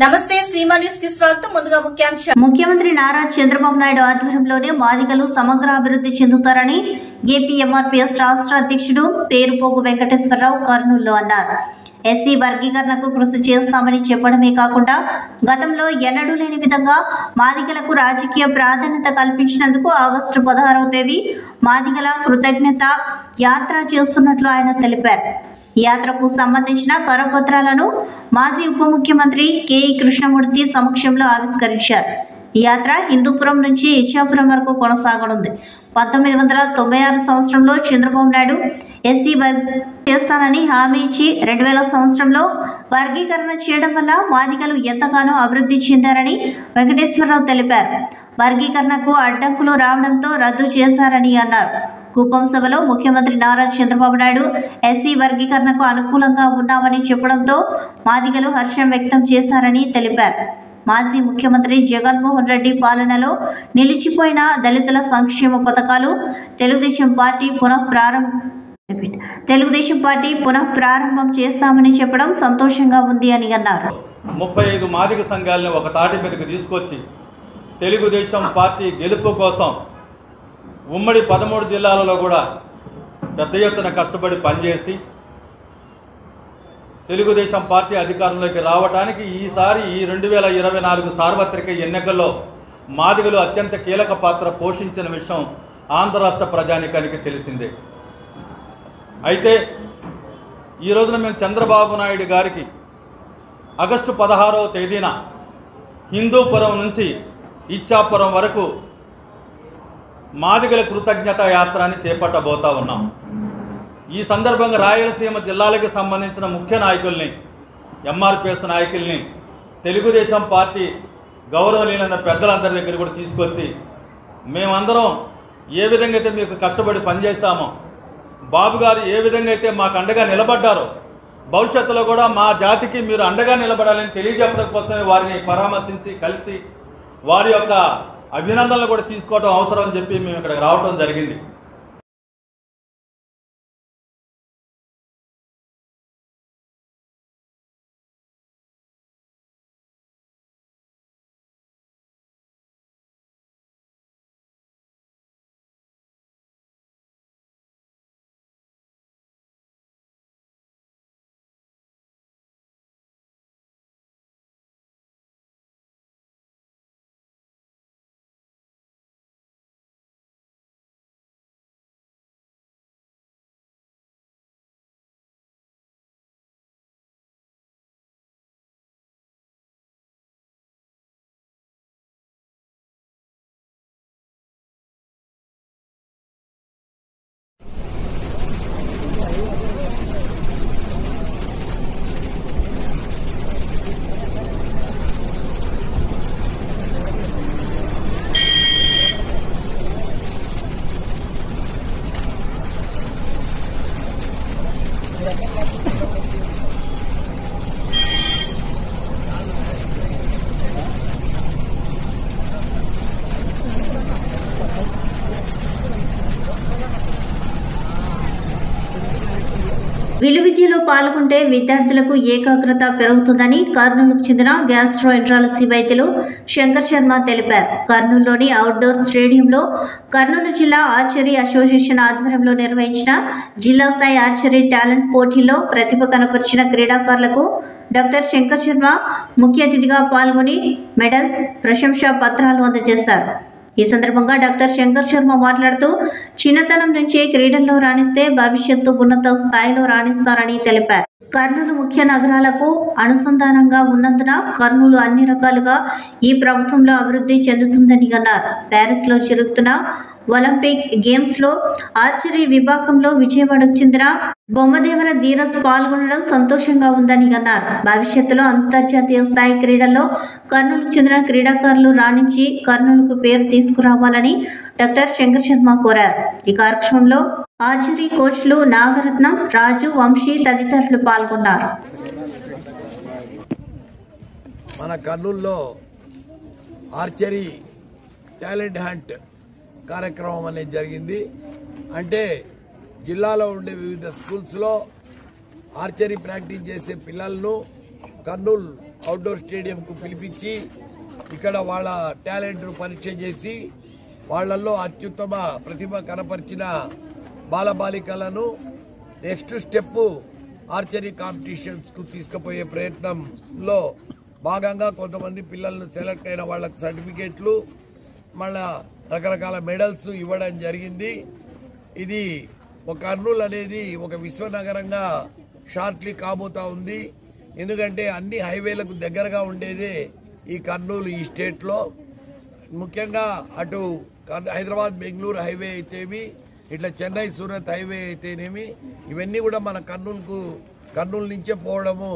నమస్తే సీమా న్యూస్ కి స్వాగతం. ముందుగా ముఖ్యాంశాలు. ముఖ్యమంత్రి నారా చంద్రబాబు నాయుడు ఆధ్వర్యంలోనే మాదిగలు సమగ్ర అభివృద్ధి చెందుతారని ఏపీ ఎంఆర్పీఎస్ రాష్ట్ర అధ్యక్షుడు పేరుపోగు వెంకటేశ్వరరావు కర్నూలులో అన్నారు. ఎస్సీ వర్గీకరణకు కృషి చేస్తామని చెప్పడమే కాకుండా గతంలో ఎన్నడూ లేని విధంగా మాదిగలకు రాజకీయ ప్రాధాన్యత కల్పించినందుకు ఆగస్టు 16వ తేదీ మాదిగల కృతజ్ఞత యాత్ర చేస్తున్నట్లు ఆయన తెలిపారు. యాత్రకు సంబంధించిన కరపత్రాలను మాజీ ఉప ముఖ్యమంత్రి కేఈ కృష్ణమూర్తి సమక్షంలో ఆవిష్కరించారు. ఈ యాత్ర హిందూపురం నుంచి ఇచ్చాపురం వరకు కొనసాగనుంది. 1996 సంవత్సరంలో చంద్రబాబు నాయుడు ఎస్సీ చేస్తానని హామీ ఇచ్చి 2000 సంవత్సరంలో వర్గీకరణ చేయడం వల్ల మాదిగలు ఎంతగానో అభివృద్ధి చెందారని వెంకటేశ్వరరావు తెలిపారు. వర్గీకరణకు అడ్డంకులు రావడంతో రద్దు చేశారని అన్నారు. కుప్పం సభలో ముఖ్యమంత్రి నారా చంద్రబాబు నాయుడు ఎస్సీ వర్గీకరణకు అనుకూలంగా ఉన్నామని చెప్పడంతో మాదిగలు హర్షం వ్యక్తం చేశారని తెలిపారు. మాజీ ముఖ్యమంత్రి జగన్మోహన్ రెడ్డి పాలనలో నిలిచిపోయిన దళితుల సంక్షేమ పథకాలు తెలుగుదేశం పార్టీ పునః ప్రారంభం చేస్తామని చెప్పడం సంతోషంగా ఉంది అని అన్నారు. 35 మాదిగ సంఘాలను ఒక తాటి మీదకి తీసుకొచ్చి తెలుగుదేశం పార్టీ గెలుపు కోసం ఉమ్మడి 13 జిల్లాలలో కూడా పెద్ద ఎత్తున కష్టపడి పనిచేసి తెలుగుదేశం పార్టీ అధికారంలోకి రావడానికి ఈసారి ఈ 2024 సార్వత్రిక ఎన్నికల్లో మాదిగలు అత్యంత కీలక పాత్ర పోషించిన విషయం ఆంధ్ర రాష్ట్ర ప్రజానీకానికి తెలిసిందే. అయితే ఈ రోజున మేము చంద్రబాబు నాయుడు గారికి ఆగస్టు 16వ తేదీన హిందూపురం నుంచి ఇచ్చాపురం వరకు మాదిగల కృతజ్ఞత యాత్ర అని చేపట్టబోతా ఉన్నాం. ఈ సందర్భంగా రాయలసీమ జిల్లాలకు సంబంధించిన ముఖ్య నాయకుల్ని, ఎంఆర్పీఎస్ నాయకుల్ని, తెలుగుదేశం పార్టీ గౌరవనీయులైన పెద్దలందరి దగ్గర కూడా తీసుకొచ్చి మేమందరం ఏ విధంగా అయితే మీకు కష్టపడి పనిచేస్తామో, బాబు గారు ఏ విధంగా అయితే మాకు అండగా నిలబడ్డారో భవిష్యత్తులో కూడా మా జాతికి మీరు అండగా నిలబడాలని తెలియజెప్పడం కోసమే వారిని పరామర్శించి కలిసి వారి యొక్క అభినందనలు కూడా తీసుకోవడం అవసరం అని చెప్పి మేము ఇక్కడికి రావడం జరిగింది. విలువిద్యలో పాల్గొంటే విద్యార్థులకు ఏకాగ్రత పెరుగుతుందని కర్నూలుకు చెందిన గ్యాస్ట్రోఎంట్రాలజీ వైద్యులు శంకర్ శర్మ తెలిపారు. కర్నూలులోని అవుట్డోర్ స్టేడియంలో కర్నూలు జిల్లా ఆర్చరీ అసోసియేషన్ ఆధ్వర్యంలో నిర్వహించిన జిల్లా స్థాయి ఆర్చరీ టాలెంట్ పోటీలో ప్రతిభ కనపరిచిన క్రీడాకారులకు డాక్టర్ శంకర్ శర్మ ముఖ్య అతిథిగా పాల్గొని మెడల్స్, ప్రశంసా పత్రాలు అందజేశారు. ఈ సందర్భంగా డాక్టర్ శంకర్ శర్మ మాట్లాడుతూ చిన్నతనం నుంచే క్రీడల్లో రాణిస్తే భవిష్యత్తు ఉన్నత స్థాయిలో రాణిస్తారని తెలిపారు. కర్నూలు ముఖ్య నగరాలకు అనుసంధానంగా ఉన్నందున కర్నూలు అన్ని రకాలుగా ఈ ప్రభుత్వంలో అభివృద్ధి చెందుతుందని అన్నారు. ప్యారిస్లో జరుగుతున్న ఒలింపిక్ గేమ్స్లో ఆర్చరీ విభాగంలో విజయవాడకు చెందిన బొమ్మదేవర ధీరజ్ పాల్గొనడం సంతోషంగా ఉందని అన్నారు. భవిష్యత్తులో అంతర్జాతీయ స్థాయి క్రీడల్లో కర్నూలుకు చెందిన క్రీడాకారులు రాణించి కర్నూలుకు పేరు తీసుకురావాలని డాక్టర్ శంకర్ శర్మ కోరారు. ఈ కార్యక్రమంలో ఆర్చరీ కోచ్లు నాగరత్నం, రాజు, వంశీ తదితరులు పాల్గొన్నారు. మన కర్నూలులో ఆర్చరీ టాలెంట్ హంట్ కార్యక్రమం అనేది జరిగింది. అంటే జిల్లాలో ఉండే వివిధ స్కూల్స్లో ఆర్చరీ ప్రాక్టీస్ చేసే పిల్లలను కర్నూలు అవుట్డోర్ స్టేడియంకు పిలిపించి ఇక్కడ వాళ్ళ టాలెంట్ను పరీక్ష చేసి వాళ్ళల్లో అత్యుత్తమ ప్రతిభ కనపరిచిన బాలబాలికలను నెక్స్ట్ స్టెప్ ఆర్చరీ కాంపిటీషన్స్కు తీసుకుపోయే ప్రయత్నంలో భాగంగా కొంతమంది పిల్లలను సెలెక్ట్ అయిన వాళ్ళకు సర్టిఫికేట్లు మళ్ళా రకరకాల మెడల్స్ ఇవ్వడం జరిగింది. ఇది ఒక కర్నూలు అనేది ఒక విశ్వనగరంగా షార్ట్లీ కాబోతా ఉంది. ఎందుకంటే అన్ని హైవేలకు దగ్గరగా ఉండేదే ఈ కర్నూలు ఈ స్టేట్లో. ముఖ్యంగా అటు హైదరాబాద్ బెంగళూరు హైవే అయితేమి, ఇట్లా చెన్నై సూరత్ హైవే అయితేనేమి, ఇవన్నీ కూడా మన కర్నూలు నుంచే పోవడము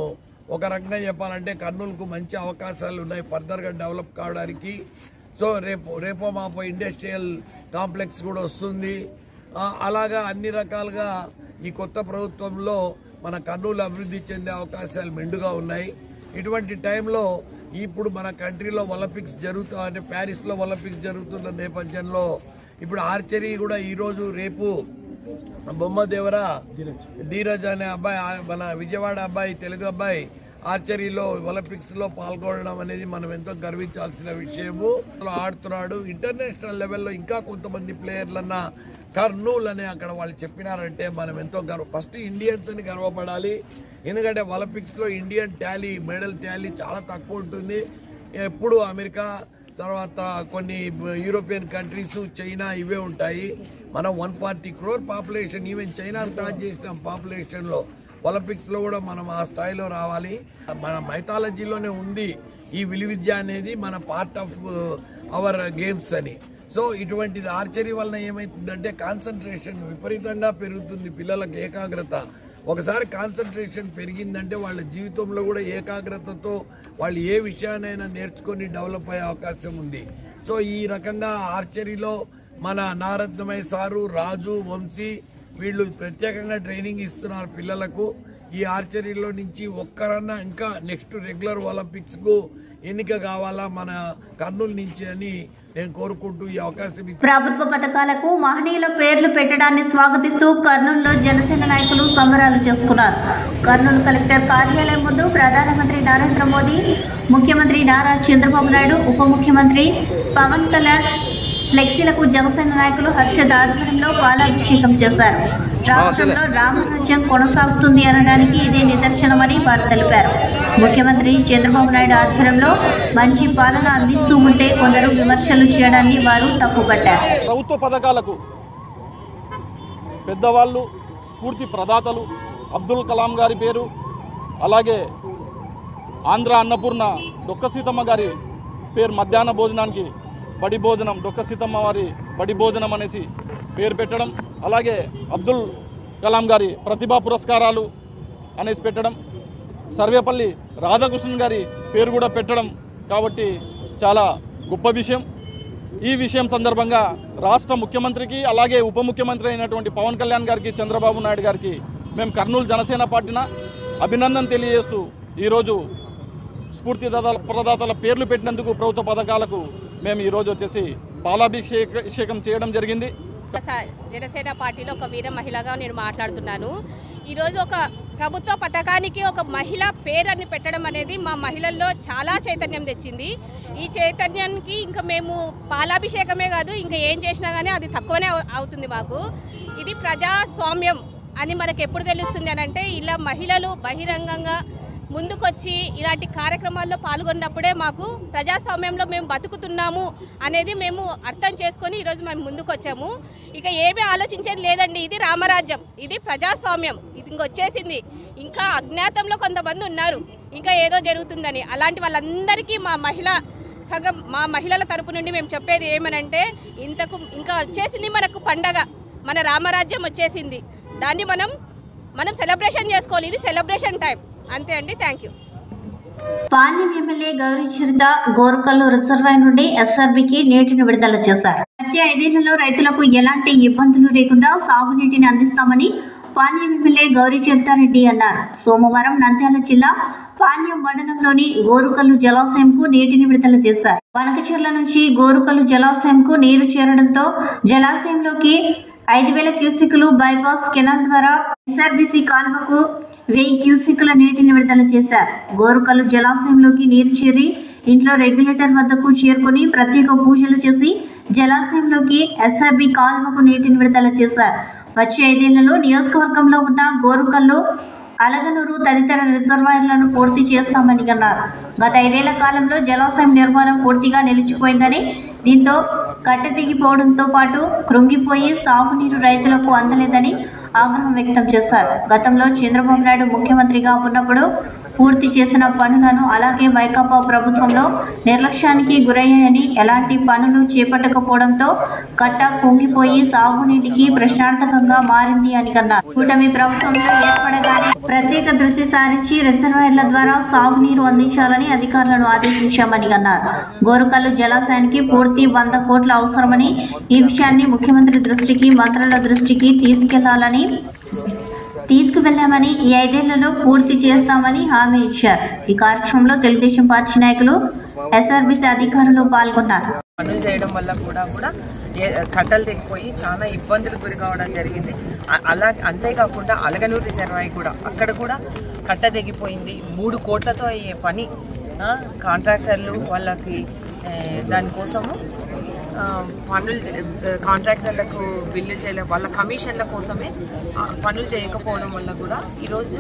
ఒక రకంగా చెప్పాలంటే కర్నూలుకు మంచి అవకాశాలు ఉన్నాయి ఫర్దర్గా డెవలప్ కావడానికి. సో రేపో మాపో ఇండస్ట్రియల్ కాంప్లెక్స్ కూడా వస్తుంది. అలాగా అన్ని రకాలుగా ఈ కొత్త ప్రభుత్వంలో మన కర్నూలు అభివృద్ధి చెందే అవకాశాలు మెండుగా ఉన్నాయి. ఇటువంటి టైంలో ఇప్పుడు మన కంట్రీలో ఒలింపిక్స్ అంటే ప్యారిస్లో ఒలింపిక్స్ జరుగుతున్న నేపథ్యంలో ఇప్పుడు ఆర్చరీ కూడా ఈరోజు రేపు బొమ్మదేవర ధీరజ్ అనే అబ్బాయి, మన విజయవాడ అబ్బాయి, తెలుగు అబ్బాయి ఆర్చరీలో ఒలింపిక్స్లో పాల్గొనడం అనేది మనం ఎంతో గర్వించాల్సిన విషయము. ఆడుతున్నాడు. ఇంటర్నేషనల్ లెవెల్లో ఇంకా కొంతమంది ప్లేయర్లన్నా కర్నూలు అని అక్కడ వాళ్ళు చెప్పినారంటే మనం ఎంతో ఫస్ట్ ఇండియన్స్ అని గర్వపడాలి. ఎందుకంటే ఒలింపిక్స్లో ఇండియన్ మెడల్ టాలీ చాలా తక్కువ ఉంటుంది. ఎప్పుడు అమెరికా, తర్వాత కొన్ని యూరోపియన్ కంట్రీస్, చైనా ఇవే ఉంటాయి. మనం 140 crore population, even China cross చేసినాం పాపులేషన్లో. ఒలింపిక్స్లో కూడా మనం ఆ స్థాయిలో రావాలి. మన మైథాలజీలోనే ఉంది ఈ విలువిద్య అనేది, మన పార్ట్ ఆఫ్ అవర్ గేమ్స్ అని. సో ఇటువంటిది ఆర్చరీ వలన ఏమవుతుందంటే కాన్సన్ట్రేషన్ విపరీతంగా పెరుగుతుంది, పిల్లలకు ఏకాగ్రత. ఒకసారి కాన్సన్ట్రేషన్ పెరిగిందంటే వాళ్ళ జీవితంలో కూడా ఏకాగ్రతతో వాళ్ళు ఏ విషయాన్నైనా నేర్చుకొని డెవలప్ అయ్యే అవకాశం ఉంది. సో ఈ రకంగా ఆర్చరీలో మన నారత్నమయ్య సారు, రాజు, వంశీ వీళ్ళు ప్రత్యేకంగా ట్రైనింగ్ ఇస్తున్నారు పిల్లలకు. ఈ ఆర్చరీలో నుంచి ఒక్కరన్నా ఇంకా నెక్స్ట్ రెగ్యులర్ ఒలింపిక్స్కు ఎన్నిక కావాలా మన కర్నూలు నుంచి అని నేను కోరుకుంటూ ఈ అవకాశం. ప్రభుత్వ పథకాలకు మహనీయుల పేర్లు పెట్టడాన్ని స్వాగతిస్తూ కర్నూలులో జనసేన నాయకులు సంబరాలు చేసుకున్నారు. కర్నూలు కలెక్టర్ కార్యాలయం ముందు ప్రధానమంత్రి నరేంద్ర మోదీ, ముఖ్యమంత్రి నారా చంద్రబాబు నాయుడు, ఉప ముఖ్యమంత్రి పవన్ కళ్యాణ్ ఫ్లెక్సీలకు జనసేన నాయకులు హర్షద్ ఆధ్వర్యంలో పాలాభిషేకం చేశారు. రాష్ట్రంలో రామరాజ్యం కొనసాగుతుంది అనడానికి ఇదే నిదర్శనమని వారు తెలిపారు. ముఖ్యమంత్రి చంద్రబాబు నాయుడు ఆధ్వర్యంలో మంచి పాలన అందిస్తూ ఉంటే కొందరు విమర్శలు చేయడాన్ని వారు తప్పుపట్టారు. ప్రభుత్వ పథకాలకు పెద్దవాళ్ళు, స్ఫూర్తి ప్రదాతలు అబ్దుల్ కలాం గారి పేరు, అలాగే ఆంధ్ర అన్నపూర్ణ డొక్క సీతమ్మ గారి పేరు, మధ్యాహ్న భోజనానికి బడి భోజనం, డొక్క సీతమ్మ వారి బడి భోజనం అనేసి పేరు పెట్టడం, అలాగే అబ్దుల్ కలాం గారి ప్రతిభా పురస్కారాలు అనేసి పెట్టడం, సర్వేపల్లి రాధాకృష్ణన్ గారి పేరు కూడా పెట్టడం కాబట్టి చాలా గొప్ప విషయం. ఈ విషయం సందర్భంగా రాష్ట్ర ముఖ్యమంత్రికి, అలాగే ఉప ముఖ్యమంత్రి అయినటువంటి పవన్ కళ్యాణ్ గారికి, చంద్రబాబు నాయుడు గారికి మేము కర్నూలు జనసేన పార్టీన అభినందన తెలియజేస్తూ ఈరోజు స్ఫూర్తి ప్రదాతల పేర్లు పెట్టినందుకు ప్రభుత్వ పథకాలకు మేము ఈరోజు వచ్చేసి పాలాభిషేకం చేయడం జరిగింది. జనసేన పార్టీలో ఒక వీర మహిళగా నేను మాట్లాడుతున్నాను. ఈరోజు ఒక ప్రభుత్వ పథకానికి ఒక మహిళ పేరుని పెట్టడం అనేది మా మహిళల్లో చాలా చైతన్యం తెచ్చింది. ఈ చైతన్యానికి ఇంకా మేము పాలాభిషేకమే కాదు, ఇంకా ఏం చేసినా కానీ అది తక్కువనే అవుతుంది మాకు. ఇది ప్రజాస్వామ్యం అని మనకు ఎప్పుడు తెలుస్తుంది అని అంటే ఇలా మహిళలు బహిరంగంగా ముందుకొచ్చి ఇలాంటి కార్యక్రమాల్లో పాల్గొన్నప్పుడే మాకు ప్రజాస్వామ్యంలో మేము బతుకుతున్నాము అనేది మేము అర్థం చేసుకొని ఈరోజు మేము ముందుకు వచ్చాము. ఇక ఏమీ ఆలోచించేది లేదండి, ఇది రామరాజ్యం, ఇది ప్రజాస్వామ్యం, ఇది ఇంకొచ్చేసింది. ఇంకా అజ్ఞాతంలో కొంతమంది ఉన్నారు ఇంకా ఏదో జరుగుతుందని. అలాంటి వాళ్ళందరికీ మా మహిళల తరపు నుండి మేము చెప్పేది ఏమనంటే, ఇంకా వచ్చేసింది మనకు పండగ, మన రామరాజ్యం వచ్చేసింది, దాన్ని మనం సెలబ్రేషన్ చేసుకోవాలి. ఇది సెలబ్రేషన్ టైం, అంతే అండి. Thank you. Panyam MLA Gowri Charitha Gorakallu reservoir నుండి ఎస్ఆర్బీకి నీటిని విడుదల చేశారు. వచ్చే 5 ఏళ్లలో రైతులకు ఎలాంటి ఇబ్బందులు లేకుండా సాగునీటిని అందిస్తామని పాణ్యం ఎమ్మెల్యే గౌరీ చరితారెడ్డి అన్నారు. సోమవారం నంద్యాల జిల్లా పాణ్యం మండలంలోని గోరుకల్లు జలాశయంకు నీటిని విడుదల చేశారు. వనకచెర్ల నుంచి గోరుకల్లు జలాశయంకు నీరు చేరడంతో జలాశయంలోకి 5,000 క్యూసెక్కులు బైపాస్ కెనాల్ ద్వారా ఎస్ఆర్బీసీ కాలువకు 1000 క్యూసెక్కుల నీటిని విడుదల చేశారు. గోరుకల్లు జలాశయంలోకి నీరు చేరి ఇంట్లో రెగ్యులేటర్ వద్దకు చేరుకుని ప్రత్యేక పూజలు చేసి జలాశయంలోకి ఎస్ఆర్బి కాల్వకు నీటిని విడుదల చేశారు. వచ్చే 5 ఏళ్లలో నియోజకవర్గంలో ఉన్న గోరుకల్లు, అలగనూరు తదితర రిజర్వాయర్లను పూర్తి చేస్తామని అన్నారు. గత 5 ఏళ్ల కాలంలో జలాశయం నిర్మాణం పూర్తిగా నిలిచిపోయిందని, దీంతో కట్టెదిగిపోవడంతో పాటు కృంగిపోయి సాగునీరు రైతులకు అందలేదని ఆగ్రహం వ్యక్తం చేశారు. గతంలో చంద్రబాబు నాయుడు ముఖ్యమంత్రిగా ఉన్నప్పుడు పూర్తి చేసిన పనులను అలాగే వైకాపా ప్రభుత్వంలో నిర్లక్ష్యానికి గురయ్యాయని, ఎలాంటి పనులు చేపట్టకపోవడంతో కట్ట కుంగిపోయి సాగునీటికి ప్రశ్నార్థకంగా మారింది అని అన్నారు. కూటమి ప్రభుత్వంలో ఏర్పడగానే ప్రత్యేక దృష్టి సారించి రిజర్వాయర్ల ద్వారా సాగునీరు అందించాలని అధికారులను ఆదేశించామని అన్నారు. గోరుకల్లు జలాశయానికి పూర్తి 100 కోట్ల అవసరమని, ఈ విషయాన్ని ముఖ్యమంత్రి దృష్టికి, మంత్రుల దృష్టికి తీసుకువెళ్లామని, ఈ 5 ఏళ్లలో పూర్తి చేస్తామని హామీ ఇచ్చారు. ఈ కార్యక్రమంలో తెలుగుదేశం పార్టీ నాయకులు, ఎస్ఆర్బీసీ అధికారులు పాల్గొన్నారు. పనులు చేయడం వల్ల కూడా కట్టలు తెగిపోయి చాలా ఇబ్బందులకు గురి కావడం జరిగింది. అంతేకాకుండా అలగనూరు రిజర్వాయర్ కూడా అక్కడ కూడా కట్ట తెగిపోయింది. 3 కోట్లతో అయ్యే పని కాంట్రాక్టర్లు వాళ్ళకి దానికోసము పనులు కాంట్రాక్టర్లకు బిల్లు చేయలేక వాళ్ళ కమిషన్ల కోసమే పనులు చేయకపోవడం వల్ల కూడా ఈరోజు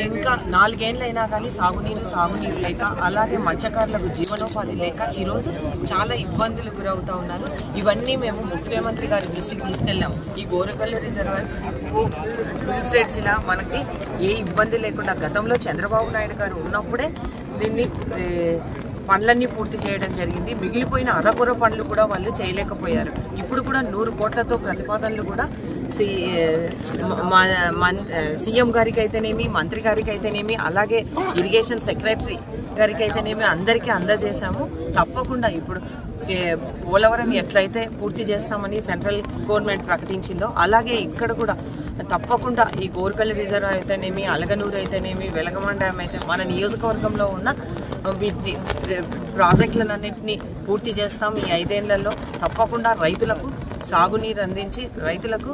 ఇంకా 4 ఏళ్ళైనా కానీ సాగునీరు, తాగునీరు లేక, అలాగే మత్స్యకారులకు జీవనోపాధి లేక ఈరోజు చాలా ఇబ్బందులకు గురవుతూ ఉన్నారు. ఇవన్నీ మేము ముఖ్యమంత్రి గారి దృష్టికి తీసుకెళ్ళాము. ఈ గోరుకల్లు రిజర్వాయర్ ఫుల్ ఫ్లెడ్జ్లా మనకి ఏ ఇబ్బంది లేకుండా గతంలో చంద్రబాబు నాయుడు గారు ఉన్నప్పుడే దీన్ని పనులన్నీ పూర్తి చేయడం జరిగింది. మిగిలిపోయిన అరకొర పనులు కూడా వాళ్ళు చేయలేకపోయారు. ఇప్పుడు కూడా 100 కోట్లతో ప్రతిపాదనలు కూడా సీఎం గారికి అయితేనేమి, మంత్రి గారికి అయితేనేమి, అలాగే ఇరిగేషన్ సెక్రటరీ గారికి అయితేనేమి అందరికీ అందజేశాము. తప్పకుండా ఇప్పుడు పోలవరం ఎట్లయితే పూర్తి చేస్తామని సెంట్రల్ గవర్నమెంట్ ప్రకటించిందో అలాగే ఇక్కడ కూడా తప్పకుండా ఈ గోరుకల్లు రిజర్వాయర్ అయితేనేమి, అలగనూరు అయితేనేమి, వెలగమాన్ డ్యామ్ అయితే మన నియోజకవర్గంలో ఉన్న వీటిని ప్రాజెక్టులన్నింటినీ పూర్తి చేస్తాం. ఈ 5 ఏళ్లలో తప్పకుండా రైతులకు సాగునీరు అందించి రైతులకు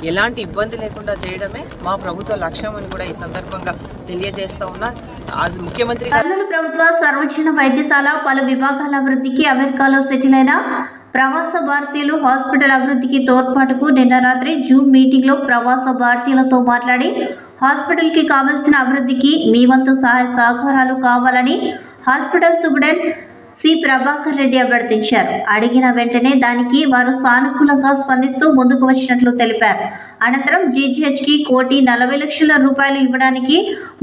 ఎలాంటి ఇబ్బంది లేకుండా చేయడమే మా ప్రభుత్వ లక్ష్యం అని కూడా ఈ సందర్భంగా తెలియజేస్తా ఉన్నా. ముఖ్యమంత్రి కర్నూలు ప్రభుత్వ సర్వజన వైద్యశాల పలు విభాగాల అభివృద్ధికి అమెరికాలో సెటిల్ అయిన ప్రవాస భారతీయులు హాస్పిటల్ అభివృద్ధికి తోడ్పాటుకు నిన్న రాత్రి జూమ్ మీటింగ్లో ప్రవాస భారతీయులతో మాట్లాడి హాస్పిటల్కి కావలసిన అభివృద్ధికి మీ వంతు సహాయ సహకారాలు కావాలని hospital superintendent C Prabhakar Reddy అభ్యర్థించారు. అడిగిన వెంటనే దానికి వారు సానుకూలంగా స్పందిస్తూ ముందుకు వచ్చినట్లు తెలిపారు. అనంతరం జీజీహెచ్కి 1,40,00,000 రూపాయలు ఇవ్వడానికి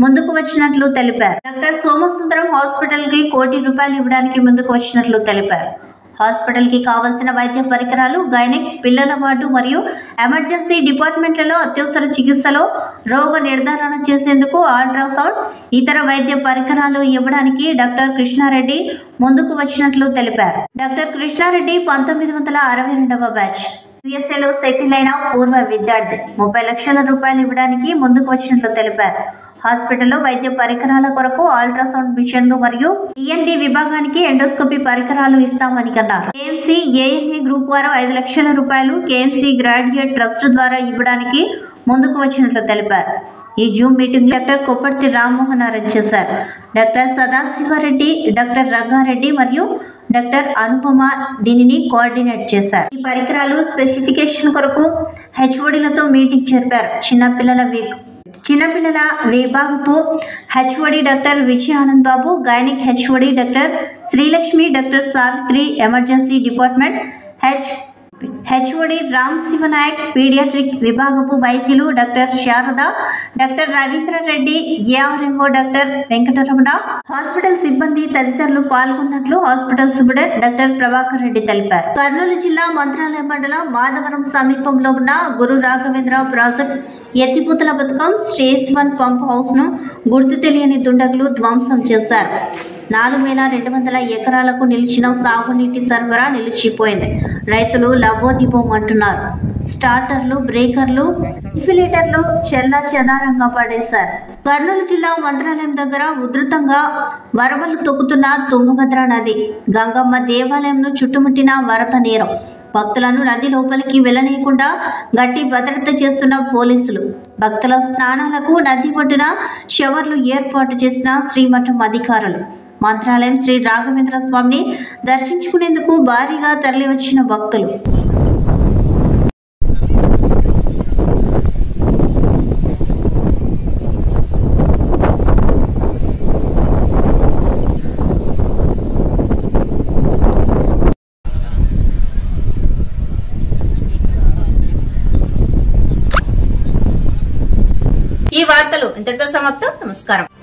ముందుకు వచ్చినట్లు తెలిపారు. డాక్టర్ సోమసుందరం హాస్పిటల్కి 1 కోటి రూపాయలు ఇవ్వడానికి ముందుకు వచ్చినట్లు తెలిపారు. హాస్పిటల్కి కావలసిన వైద్య పరికరాలు, గైనిక్, పిల్లల వార్డు మరియు ఎమర్జెన్సీ డిపార్ట్మెంట్లలో అత్యవసర చికిత్సలో రోగ నిర్ధారణ చేసేందుకు అల్ట్రాసౌండ్, ఇతర వైద్య పరికరాలు ఇవ్వడానికి డాక్టర్ కృష్ణారెడ్డి ముందుకు వచ్చినట్లు తెలిపారు. డాక్టర్ కృష్ణారెడ్డి 1962వ బ్యాచ్. యుఎస్ఏలో సెటిల్ అయిన పూర్వ విద్యార్థి. 30 లక్షల రూపాయలు ఇవ్వడానికి ముందుకు వచ్చినట్లు తెలిపారు. హాస్పిటల్లో వైద్య పరికరాల కొరకు అల్ట్రాసౌండ్ మిషన్లు మరియు ఈఎన్టీ విభాగానికి ఎండోస్కోపీ పరికరాలు ఇస్తామని అన్నారు. కేఎంసీ ఏఎన్ఏ గ్రూప్ వారు 5 లక్షల రూపాయలు కేఎంసీ గ్రాడ్యుయేట్ ట్రస్ట్ ద్వారా ఇవ్వడానికి ముందుకు వచ్చినట్లు తెలిపారు. ఈ Zoom meeting doctor Kopparthi Rammohan arrange చేశారు. డాక్టర్ సదాశివరెడ్డి, డాక్టర్ రంగారెడ్డి మరియు డాక్టర్ అనుపమ దీనిని కోఆర్డినేట్ చేశారు. ఈ పరికరాలు స్పెసిఫికేషన్ కొరకు హెచ్ఓడిలతో మీటింగ్ జరిపారు. చిన్నపిల్లల విభాగపు HOD doctor Vijayanand Babu, gynaec HOD doctor Srilakshmi, doctor Savitri, emergency department HOD Ram Sivanayak, paediatric విభాగపు వైద్యులు doctor Sarada, doctor Ravindra Reddy, ARMO doctor Venkataramana, hospital సిబ్బంది తదితరులు పాల్గొన్నట్లు hospital superintendent doctor Prabhakar Reddy తెలిపారు. కర్నూలు జిల్లా మంత్రాలయం మండలం మాధవరం సమీపంలో ఉన్న గురు రాఘవేంద్ర ప్రాజెక్ట్ ఎత్తిపోతల పథకం స్టేజ్ 1 పంప్ హౌస్ ను గుర్తు తెలియని దుండగులు ధ్వంసం చేశారు. 4,200 ఎకరాలకు నిలిచిన సాగునీటి సరఫరా నిలిచిపోయింది. రైతులు లబోదిబోమంటున్నారు. స్టార్టర్లు, బ్రేకర్లు, ఇన్ఫిలేటర్లు చెల్లా చెదారంగా పడేశారు. కర్నూలు జిల్లా మంత్రాలయం దగ్గర ఉధృతంగా వరవలు తొక్కుతున్న తుంగభద్ర నది. గంగమ్మ దేవాలయంను చుట్టుముట్టిన వరద నీరు. భక్తులను నది లోపలికి వెళ్లనీయకుండా గట్టి భద్రత చేస్తున్న పోలీసులు. భక్తుల స్నానాలకు నది ఒడ్డున షవర్లు ఏర్పాటు చేసిన శ్రీమఠం అధికారులు. మంత్రాలయం శ్రీ రాఘవేంద్ర స్వామిని దర్శించుకునేందుకు భారీగా తరలివచ్చిన భక్తులు. ఈ వార్తలు ఇంతటితో సమాప్తం. నమస్కారం.